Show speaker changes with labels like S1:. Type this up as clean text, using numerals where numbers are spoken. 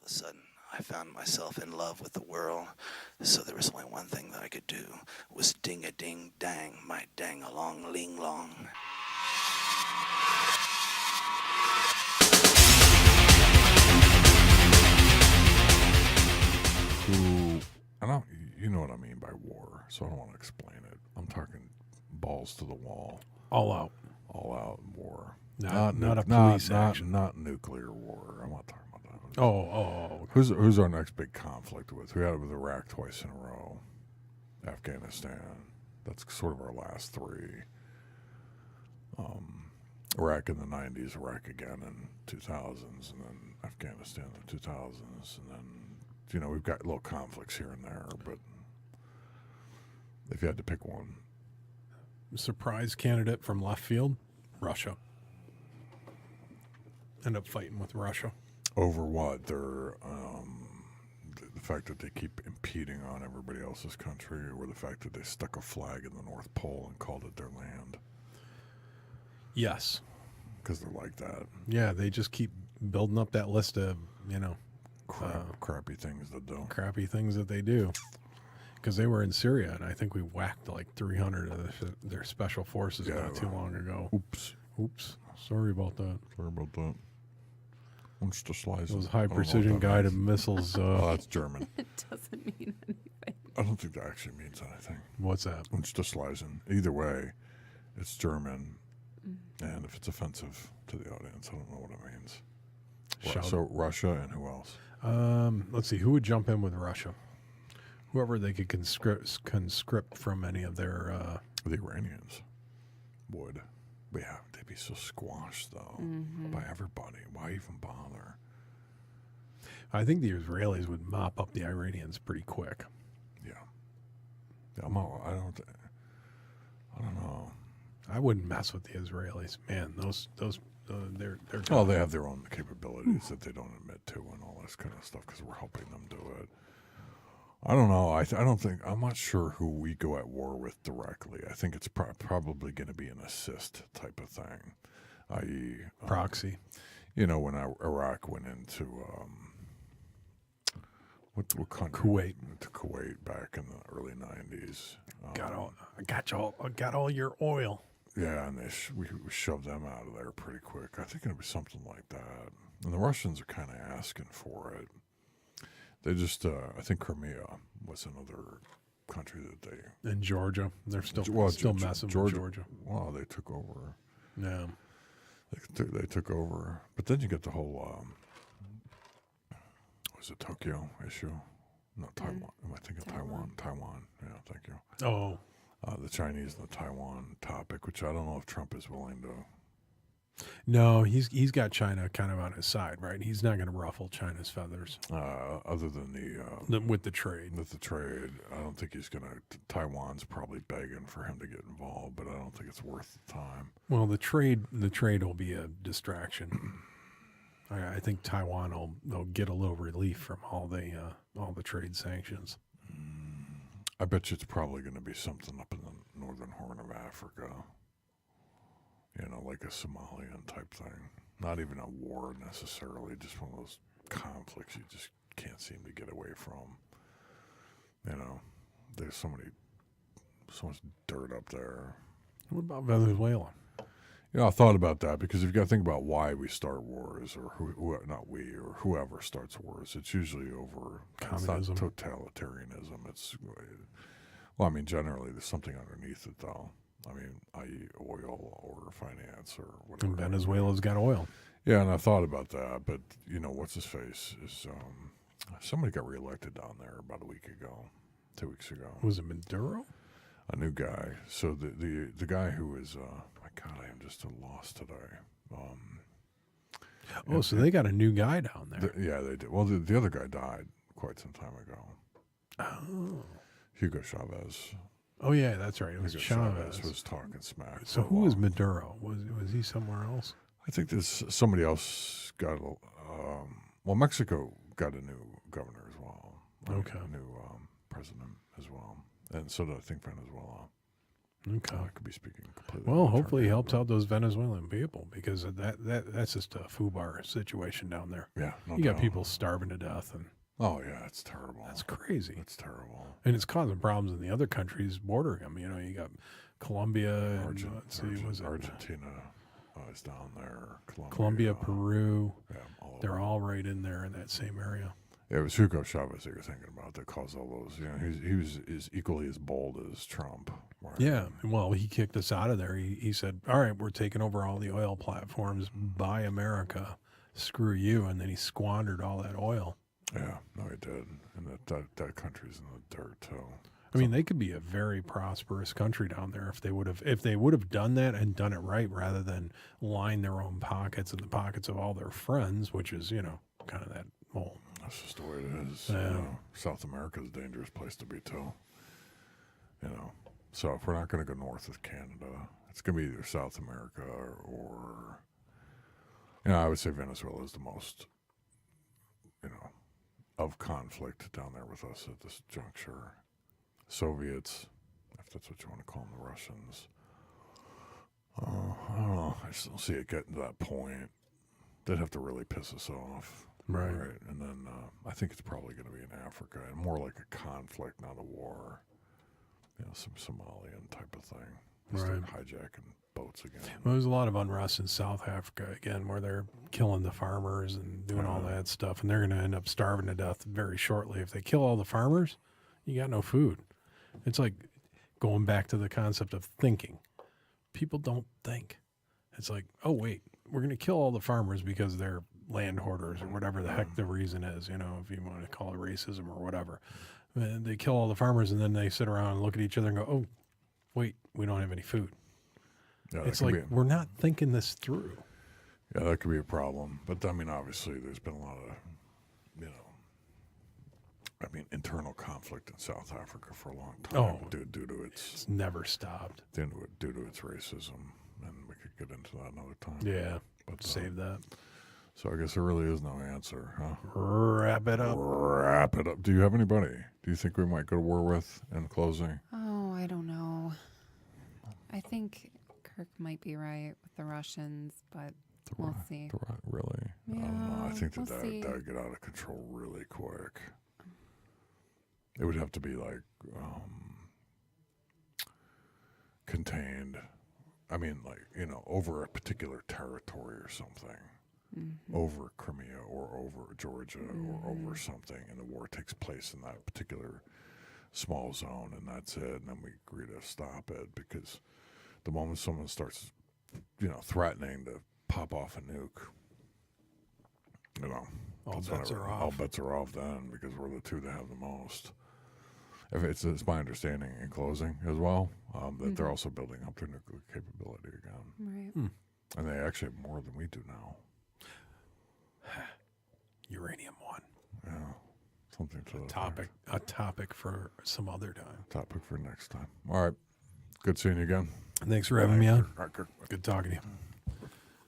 S1: a sudden, I found myself in love with the world. So there was only one thing that I could do, was ding-a-ding-dang, my dang-along-ling-long.
S2: Who, I don't, you know what I mean by war, so I don't want to explain it. I'm talking balls to the wall,
S3: All out.
S2: all out war.
S3: Not a police action.
S2: Not nuclear war. I'm not talking about that.
S3: Okay.
S2: Who's our next big conflict with? We had it with Iraq twice in a row. Afghanistan. That's sort of our last three. Iraq in the 90s, Iraq again in 2000s, and then Afghanistan in the 2000s, and then we've got little conflicts here and there, but if you had to pick one.
S3: Surprise candidate from left field, Russia. End up fighting with Russia.
S2: Over what? They're the fact that they keep impeding on everybody else's country, or the fact that they stuck a flag in the North Pole and called it their land.
S3: Yes.
S2: Because they're like that.
S3: Yeah, they just keep building up that list of,
S2: Crappy things to do.
S3: crappy things that they do. Because they were in Syria, and I think we whacked like 300 of their special forces not too long ago.
S2: Oops.
S3: Sorry about that.
S2: Sorry about that. What's the slice?
S3: Those high-precision guided missiles.
S2: Oh, that's German.
S4: It doesn't mean anything.
S2: I don't think that actually means anything.
S3: What's that?
S2: Unschließen. Either way, it's German, and if it's offensive to the audience, I don't know what it means. So Russia and who else?
S3: Let's see. Who would jump in with Russia? Whoever they could conscript from any of their...
S2: The Iranians would. But yeah, they'd be so squashed, though, by everybody. Why even bother?
S3: I think the Israelis would mop up the Iranians pretty quick.
S2: Yeah. I don't know.
S3: I wouldn't mess with the Israelis. Man, they're
S2: Well, they have their own capabilities that they don't admit to and all this kind of stuff because we're helping them do it. I don't know. I'm not sure who we go at war with directly. I think it's probably going to be an assist type of thing, i.e.
S3: proxy.
S2: When Iraq went into what country?
S3: Kuwait.
S2: To Kuwait back in the early 90s.
S3: I got all your oil.
S2: Yeah, and we shoved them out of there pretty quick. I think it'll be something like that. And the Russians are kind of asking for it. They just, I think Crimea was another country that they...
S3: In Georgia. They're still messing with Georgia.
S2: Well, they took over.
S3: Yeah.
S2: They took over. But then you get the whole, was it Tokyo issue? No, Taiwan. Am I thinking Taiwan? Taiwan. Yeah, thank you.
S3: Oh.
S2: The Chinese and the Taiwan topic, which I don't know if Trump is willing to...
S3: No, he's got China kind of on his side, right? He's not going to ruffle China's feathers.
S2: Other than
S3: with the trade.
S2: With the trade, I don't think he's going to... Taiwan's probably begging for him to get involved, but I don't think it's worth the time.
S3: Well, the trade will be a distraction. I think Taiwan will get a little relief from all the trade sanctions.
S2: I bet you it's probably going to be something up in the northern horn of Africa. Like a Somalian type thing. Not even a war necessarily, just one of those conflicts you just can't seem to get away from. There's so much dirt up there.
S3: What about Venezuela?
S2: I thought about that because you've got to think about why we start wars, or not we, or whoever starts wars. It's usually over
S3: communism.
S2: It's not totalitarianism. Generally there's something underneath it, though. I.e. oil or finance or whatever.
S3: And Venezuela's got oil.
S2: Yeah, and I thought about that, but what's his face is somebody got reelected down there about 2 weeks ago. Was
S3: it Maduro?
S2: A new guy. So the guy who is my God, I am just lost today.
S3: So they got a new guy down there.
S2: Yeah, they did. Well, the other guy died quite some time ago.
S3: Oh,
S2: Hugo Chavez.
S3: Oh yeah, that's right. It was Chavez
S2: was talking smack.
S3: So who was Maduro? Was he somewhere else?
S2: I think there's somebody else got. Mexico got a new governor as well.
S3: Okay.
S2: A new president as well, and so did I think Venezuela.
S3: Okay.
S2: I could be speaking completely.
S3: Well,
S2: out of
S3: hopefully he
S2: turn,
S3: helps
S2: but-
S3: out those Venezuelan people because of that's just a FUBAR situation down there.
S2: Yeah, no
S3: You got
S2: doubt.
S3: people starving to death, and
S2: Oh yeah, it's terrible.
S3: that's crazy.
S2: It's terrible.
S3: And it's causing problems in the other countries bordering them. You know, you got Colombia and
S2: Argentina is down there.
S3: Colombia, Peru.
S2: Yeah, all of
S3: They're
S2: them.
S3: all right in there in that same area.
S2: Yeah, it was Hugo Chavez that you're thinking about that caused all those. You know, he was is equally as bold as Trump. Right?
S3: Yeah. Well, he kicked us out of there. He said, all right, we're taking over all the oil platforms. Buy America. Screw you. And then he squandered all that oil.
S2: Yeah, no, he did, and that country's in the dirt too.
S3: I mean, they could be a very prosperous country down there if they would have done that and done it right rather than line their own pockets and the pockets of all their friends, which is, you know, kind of that whole.
S2: That's just the way it is.
S3: Yeah.
S2: You know, South America's a dangerous place to be too. You know, so if we're not going to go north of Canada, it's going to be either South America or you know, I would say Venezuela is the most, you know, of conflict down there with us at this juncture. Soviets, if that's what you want to call them, the Russians. I don't know. I just don't see it getting to that point. They'd have to really piss us off.
S3: Right.
S2: And then I think it's probably going to be in Africa and more like a conflict, not a war. You know, some Somalian type of thing. They start hijacking boats again.
S3: Well, there's a lot of unrest in South Africa again, where they're killing the farmers and doing all that stuff, and they're going to end up starving to death very shortly. If they kill all the farmers, you got no food. It's like going back to the concept of thinking. People don't think. It's like, oh wait, we're going to kill all the farmers because they're land hoarders or whatever the heck the reason is. You know, if you want to call it racism or whatever. And they kill all the farmers, and then they sit around and look at each other and go, oh, wait, we don't have any food.
S2: Yeah,
S3: It's like we're not thinking this through.
S2: Yeah, that could be a problem. But, I mean, obviously, there's been a lot of, you know, internal conflict in South Africa for a long time due to
S3: It's never stopped.
S2: due to its racism. And we could get into that another time.
S3: Yeah,
S2: But
S3: save that.
S2: So I guess there really is no answer, huh?
S3: Wrap it up.
S2: Wrap it up. Do you have anybody? Do you think we might go to war with in closing?
S4: Oh, I don't know. I think Kirk might be right with the Russians, but we'll see.
S2: Really? I don't know. I
S4: Yeah,
S2: think
S4: we'll
S2: that
S4: see.
S2: would get out of control really quick. It would have to be like contained. I mean, like, you know, over a particular territory or something. Over Crimea or over Georgia or over something, and the war takes place in that particular small zone, and that's it, and then we agree to stop it, because the moment someone starts, you know, threatening to pop off a nuke, you know,
S3: All
S2: that's
S3: bets
S2: whenever-
S3: are off.
S2: all bets are off then, because we're the two that have the most. If it's my understanding in closing as well, that they're also building up their nuclear capability again,
S4: Right.
S2: and they actually have more than we do now.
S3: Uranium one.
S2: Yeah, something to that
S3: Topic. A topic for some other time.
S2: topic for next time. All right, good seeing you again.
S3: Thanks for having me on.
S2: All right, Kirk.
S3: Good talking to you.